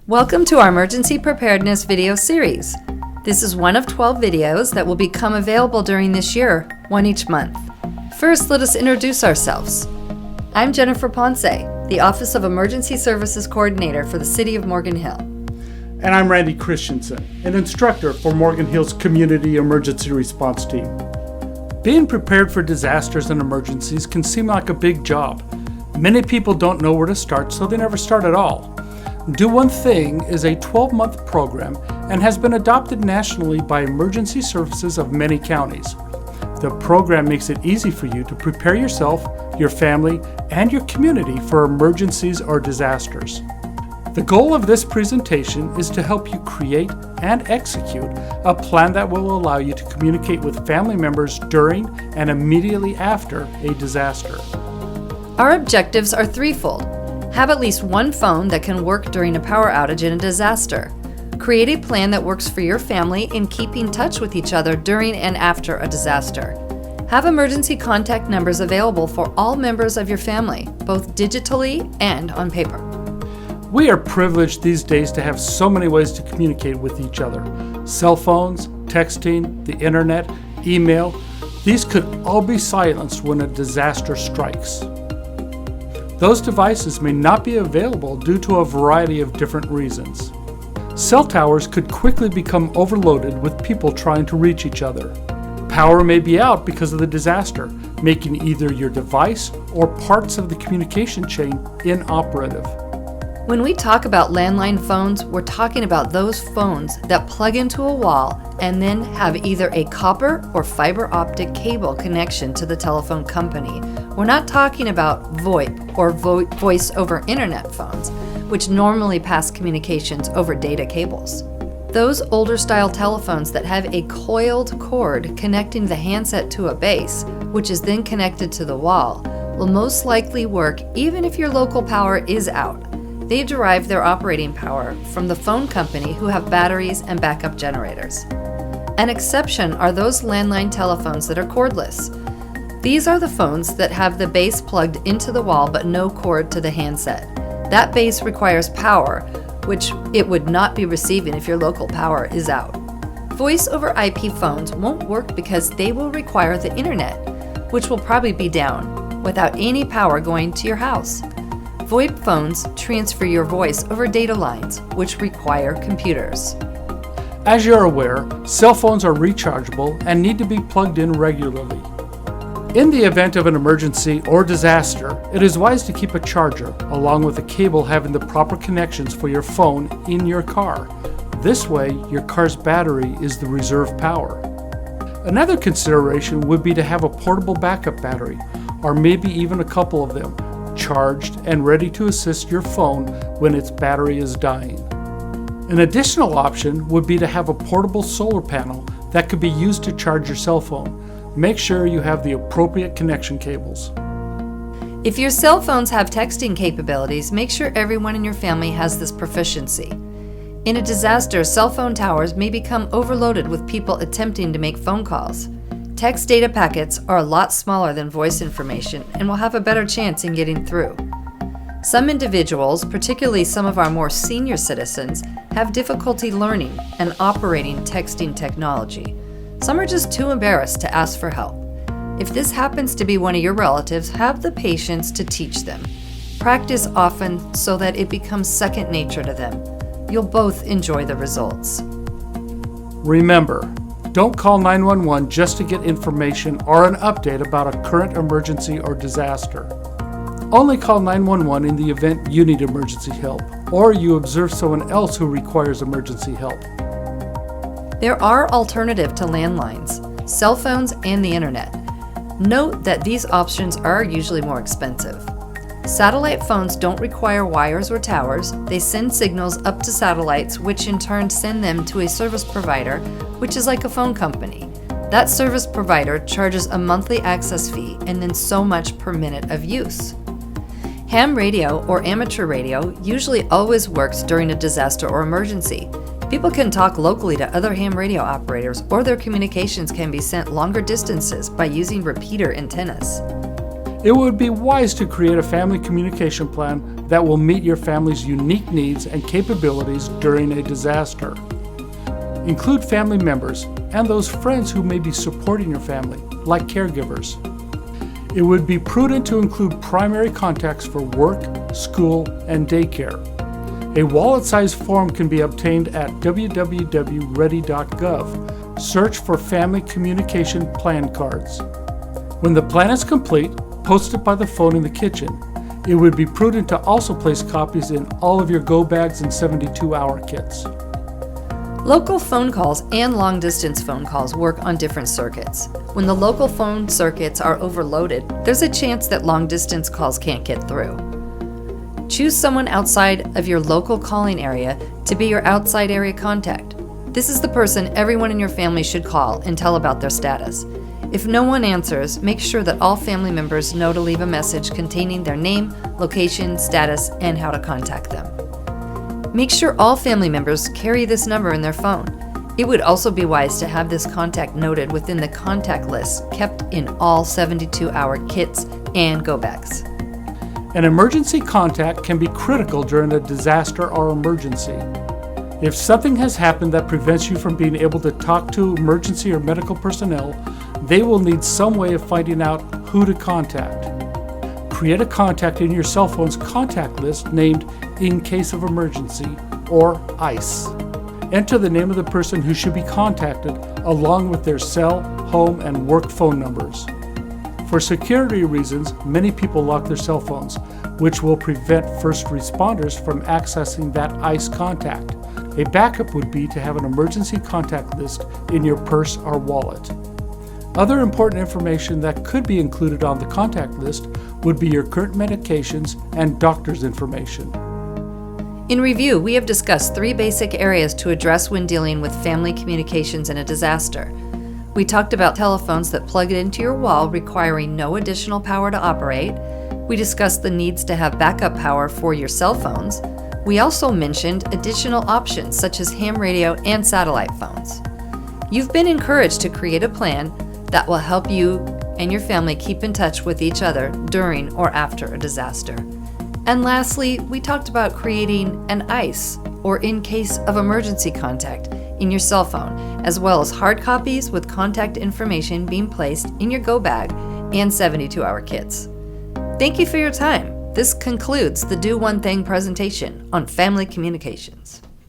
Welcome to our Emergency Preparedness video series. This is one of 12 videos that will become available during this year, one each month. First, let us introduce ourselves. I'm Jennifer Ponce, the Office of Emergency Services Coordinator for the City of Morgan Hill. And I'm Randy Christensen, an instructor for Morgan Hill's Community Emergency Response Team. Being prepared for disasters and emergencies can seem like a big job. Many people don't know where to start, so they never start at all. Do One Thing is a 12-month program and has been adopted nationally by emergency services of many counties. The program makes it easy for you to prepare yourself, your family, and your community for emergencies or disasters. The goal of this presentation is to help you create and execute a plan that will allow you to communicate with family members during and immediately after a disaster. Our objectives are threefold. Have at least one phone that can work during a power outage in a disaster. Create a plan that works for your family in keeping touch with each other during and after a disaster. Have emergency contact numbers available for all members of your family, both digitally and on paper. We are privileged these days to have so many ways to communicate with each other. Cell phones, texting, the internet, email. These could all be silenced when a disaster strikes. Those devices may not be available due to a variety of different reasons. Cell towers could quickly become overloaded with people trying to reach each other. Power may be out because of the disaster, making either your device or parts of the communication chain inoperative. When we talk about landline phones, we're talking about those phones that plug into a wall and then have either a copper or fiber optic cable connection to the telephone company. We're not talking about VoIP or voice over internet phones, which normally pass communications over data cables. Those older style telephones that have a coiled cord connecting the handset to a base, which is then connected to the wall, will most likely work even if your local power is out. They derive their operating power from the phone company who have batteries and backup generators. An exception are those landline telephones that are cordless. These are the phones that have the base plugged into the wall but no cord to the handset. That base requires power, which it would not be receiving if your local power is out. Voice over IP phones won't work because they will require the internet, which will probably be down, without any power going to your house. VoIP phones transfer your voice over data lines, which require computers. As you're aware, cell phones are rechargeable and need to be plugged in regularly. In the event of an emergency or disaster, it is wise to keep a charger, along with a cable having the proper connections for your phone in your car. This way, your car's battery is the reserve power. Another consideration would be to have a portable backup battery, or maybe even a couple of them, charged and ready to assist your phone when its battery is dying. An additional option would be to have a portable solar panel that could be used to charge your cell phone. Make sure you have the appropriate connection cables. If your cell phones have texting capabilities, make sure everyone in your family has this proficiency. In a disaster, cell phone towers may become overloaded with people attempting to make phone calls. Text data packets are a lot smaller than voice information and will have a better chance in getting through. Some individuals, particularly some of our more senior citizens, have difficulty learning and operating texting technology. Some are just too embarrassed to ask for help. If this happens to be one of your relatives, have the patience to teach them. Practice often so that it becomes second nature to them. You'll both enjoy the results. Remember, don't call 911 just to get information or an update about a current emergency or disaster. Only call 911 in the event you need emergency help or you observe someone else who requires emergency help. There are alternatives to landlines, cell phones, and the internet. Note that these options are usually more expensive. Satellite phones don't require wires or towers. They send signals up to satellites, which in turn send them to a service provider, which is like a phone company. That service provider charges a monthly access fee and then so much per minute of use. Ham radio or amateur radio usually always works during a disaster or emergency. People can talk locally to other ham radio operators, or their communications can be sent longer distances by using repeater antennas. It would be wise to create a family communication plan that will meet your family's unique needs and capabilities during a disaster. Include family members and those friends who may be supporting your family, like caregivers. It would be prudent to include primary contacts for work, school, and daycare. A wallet-sized form can be obtained at www.ready.gov. Search for Family Communication Plan Cards. When the plan is complete, post it by the phone in the kitchen. It would be prudent to also place copies in all of your go bags and 72-hour kits. Local phone calls and long-distance phone calls work on different circuits. When the local phone circuits are overloaded, there's a chance that long-distance calls can't get through. Choose someone outside of your local calling area to be your outside area contact. This is the person everyone in your family should call and tell about their status. If no one answers, make sure that all family members know to leave a message containing their name, location, status, and how to contact them. Make sure all family members carry this number in their phone. It would also be wise to have this contact noted within the contact list kept in all 72-hour kits and go bags. An emergency contact can be critical during a disaster or emergency. If something has happened that prevents you from being able to talk to emergency or medical personnel, they will need some way of finding out who to contact. Create a contact in your cell phone's contact list named In Case of Emergency, or ICE. Enter the name of the person who should be contacted along with their cell, home, and work phone numbers. For security reasons, many people lock their cell phones, which will prevent first responders from accessing that ICE contact. A backup would be to have an emergency contact list in your purse or wallet. Other important information that could be included on the contact list would be your current medications and doctor's information. In review, we have discussed 3 basic areas to address when dealing with family communications in a disaster. We talked about telephones that plug into your wall requiring no additional power to operate. We discussed the needs to have backup power for your cell phones. We also mentioned additional options such as ham radio and satellite phones. You've been encouraged to create a plan that will help you and your family keep in touch with each other during or after a disaster. And lastly, we talked about creating an ICE, or in case of emergency contact, in your cell phone, as well as hard copies with contact information being placed in your go bag and 72-hour kits. Thank you for your time. This concludes the Do One Thing presentation on family communications.